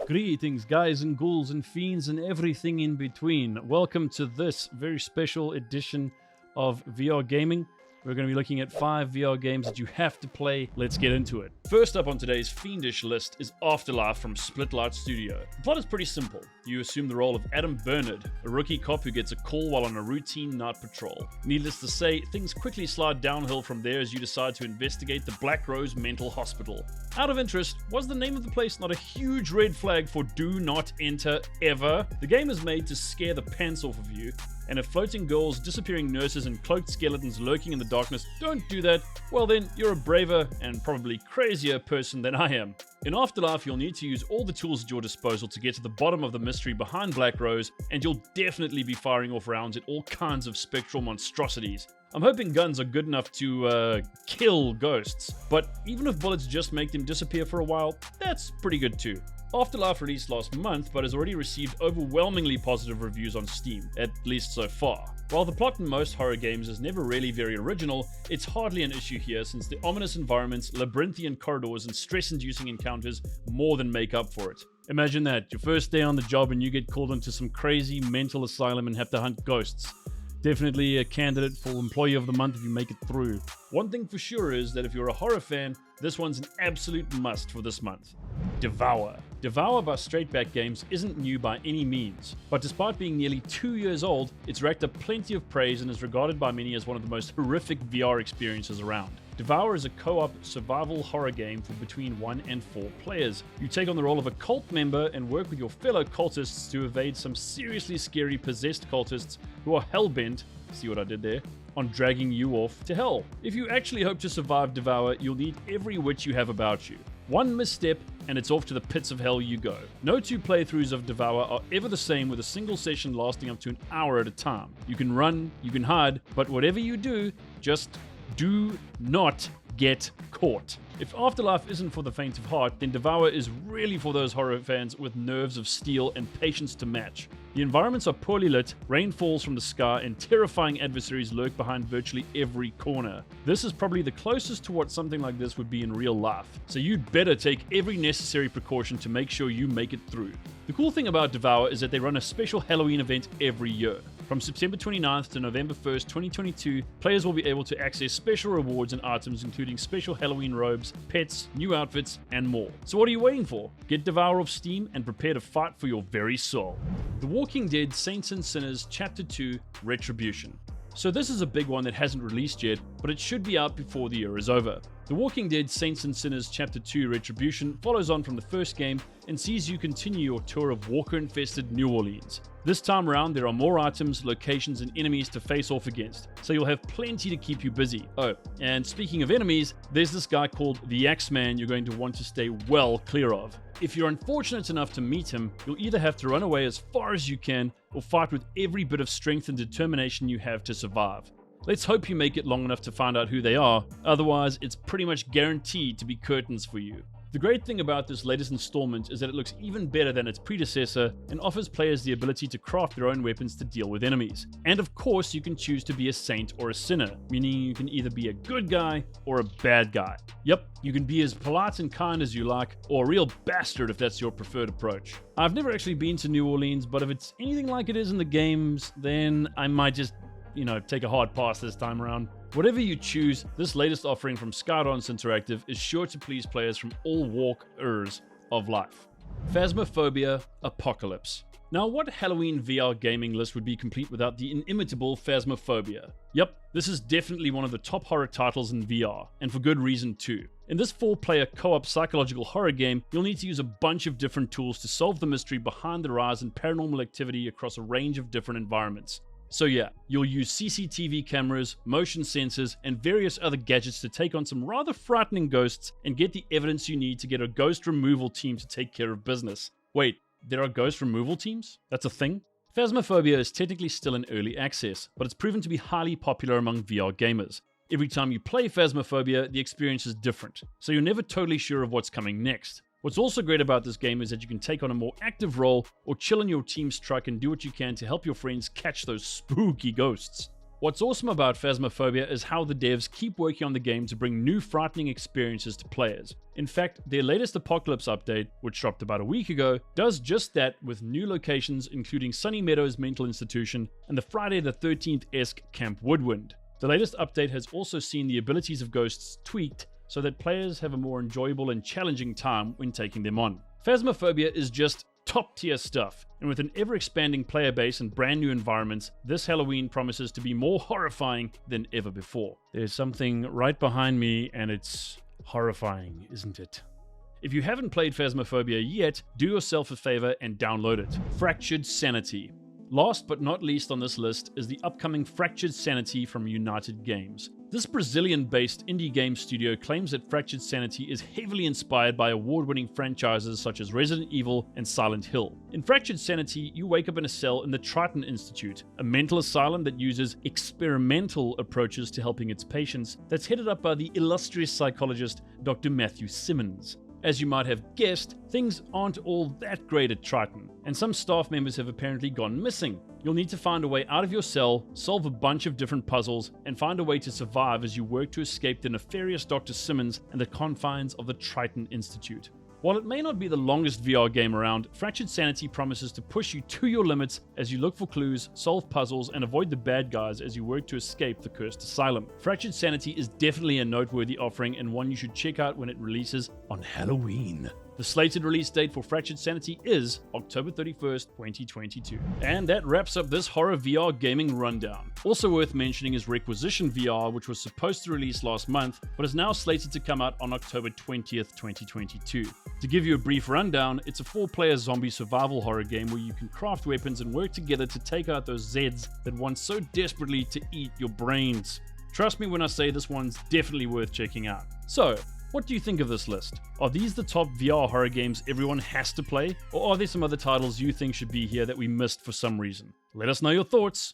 Greetings, guys and ghouls and fiends and everything in between. Welcome to this very special edition of VR Gaming. We're going to be looking at 5 VR games that you have to play. Let's get into it. First up on today's fiendish list is Afterlife from Splitlight Studio. The plot is pretty simple. You assume the role of Adam Bernard, a rookie cop who gets a call while on a routine night patrol. Needless to say, things quickly slide downhill from there as you decide to investigate the Black Rose Mental Hospital. Out of interest, was the name of the place not a huge red flag for do not enter ever? The game is made to scare the pants off of you, and if floating girls, disappearing nurses, and cloaked skeletons lurking in the darkness don't do that, well then, you're a braver and probably crazier person than I am. In Afterlife, you'll need to use all the tools at your disposal to get to the bottom of the mystery behind Black Rose, and you'll definitely be firing off rounds at all kinds of spectral monstrosities. I'm hoping guns are good enough to kill ghosts, but even if bullets just make them disappear for a while, that's pretty good too. Afterlife released last month, but has already received overwhelmingly positive reviews on Steam, at least so far. While the plot in most horror games is never really very original, it's hardly an issue here since the ominous environments, labyrinthian corridors, and stress-inducing encounters more than make up for it. Imagine that, your first day on the job and you get called into some crazy mental asylum and have to hunt ghosts. Definitely a candidate for Employee of the Month if you make it through. One thing for sure is that if you're a horror fan, this one's an absolute must for this month. Devour. Devour by Straightback Games isn't new by any means, but despite being nearly 2 years old, it's racked up plenty of praise and is regarded by many as one of the most horrific VR experiences around. Devour is a co-op survival horror game for between 1 and 4 players. You take on the role of a cult member and work with your fellow cultists to evade some seriously scary possessed cultists who are hell-bent, see what I did there, on dragging you off to hell. If you actually hope to survive Devour, you'll need every wit you have about you. One misstep and it's off to the pits of hell you go. No 2 playthroughs of Devour are ever the same, with a single session lasting up to an hour at a time. You can run, you can hide, but whatever you do, just do not get caught. If Afterlife isn't for the faint of heart, then Devour is really for those horror fans with nerves of steel and patience to match. The environments are poorly lit, rain falls from the sky, and terrifying adversaries lurk behind virtually every corner. This is probably the closest to what something like this would be in real life, so you'd better take every necessary precaution to make sure you make it through. The cool thing about Devour is that they run a special Halloween event every year. From September 29th to November 1st, 2022, players will be able to access special rewards and items including special Halloween robes, pets, new outfits, and more. So what are you waiting for? Get Devour off Steam and prepare to fight for your very soul. The Walking Dead Saints and Sinners Chapter 2 Retribution. So this is a big one that hasn't released yet, but it should be out before the year is over. The Walking Dead Saints and Sinners Chapter 2 Retribution follows on from the first game and sees you continue your tour of walker-infested New Orleans. This time around, there are more items, locations, and enemies to face off against, so you'll have plenty to keep you busy. Oh, and speaking of enemies, there's this guy called the Axeman you're going to want to stay well clear of. If you're unfortunate enough to meet him, you'll either have to run away as far as you can, or fight with every bit of strength and determination you have to survive. Let's hope you make it long enough to find out who they are, otherwise it's pretty much guaranteed to be curtains for you. The great thing about this latest installment is that it looks even better than its predecessor and offers players the ability to craft their own weapons to deal with enemies. And of course, you can choose to be a saint or a sinner, meaning you can either be a good guy or a bad guy. Yep, you can be as polite and kind as you like, or a real bastard if that's your preferred approach. I've never actually been to New Orleans, but if it's anything like it is in the games, then I might just take a hard pass this time around. Whatever you choose, this latest offering from Skydance Interactive is sure to please players from all walkers of life. Phasmophobia Apocalypse. Now, what Halloween VR gaming list would be complete without the inimitable Phasmophobia? Yep, this is definitely one of the top horror titles in VR, and for good reason too. In this 4-player co-op psychological horror game, you'll need to use a bunch of different tools to solve the mystery behind the rise in paranormal activity across a range of different environments. So yeah, you'll use CCTV cameras, motion sensors, and various other gadgets to take on some rather frightening ghosts and get the evidence you need to get a ghost removal team to take care of business. Wait, there are ghost removal teams? That's a thing? Phasmophobia is technically still in early access, but it's proven to be highly popular among VR gamers. Every time you play Phasmophobia, the experience is different, so you're never totally sure of what's coming next. What's also great about this game is that you can take on a more active role or chill in your team's truck and do what you can to help your friends catch those spooky ghosts. What's awesome about Phasmophobia is how the devs keep working on the game to bring new frightening experiences to players. In fact, their latest Apocalypse update, which dropped about a week ago, does just that with new locations including Sunny Meadows Mental Institution and the Friday the 13th-esque Camp Woodwind. The latest update has also seen the abilities of ghosts tweaked so that players have a more enjoyable and challenging time when taking them on. Phasmophobia is just top tier stuff, and with an ever-expanding player base and brand new environments, this Halloween promises to be more horrifying than ever before. There's something right behind me and it's horrifying, isn't it? If you haven't played Phasmophobia yet, do yourself a favor and download it. Fractured Sanity. Last but not least on this list is the upcoming Fractured Sanity from United Games. This Brazilian-based indie game studio claims that Fractured Sanity is heavily inspired by award-winning franchises such as Resident Evil and Silent Hill. In Fractured Sanity, you wake up in a cell in the Triton Institute, a mental asylum that uses experimental approaches to helping its patients, that's headed up by the illustrious psychologist Dr. Matthew Simmons. As you might have guessed, things aren't all that great at Triton, and some staff members have apparently gone missing. You'll need to find a way out of your cell, solve a bunch of different puzzles, and find a way to survive as you work to escape the nefarious Dr. Simmons and the confines of the Triton Institute. While it may not be the longest VR game around, Fractured Sanity promises to push you to your limits as you look for clues, solve puzzles, and avoid the bad guys as you work to escape the cursed asylum. Fractured Sanity is definitely a noteworthy offering and one you should check out when it releases on Halloween. The slated release date for Fractured Sanity is October 31st, 2022. And that wraps up this horror VR gaming rundown. Also worth mentioning is Requisition VR, which was supposed to release last month, but is now slated to come out on October 20th, 2022. To give you a brief rundown, it's a 4-player zombie survival horror game where you can craft weapons and work together to take out those Zeds that want so desperately to eat your brains. Trust me when I say this one's definitely worth checking out. So, what do you think of this list? Are these the top VR horror games everyone has to play? Or are there some other titles you think should be here that we missed for some reason? Let us know your thoughts.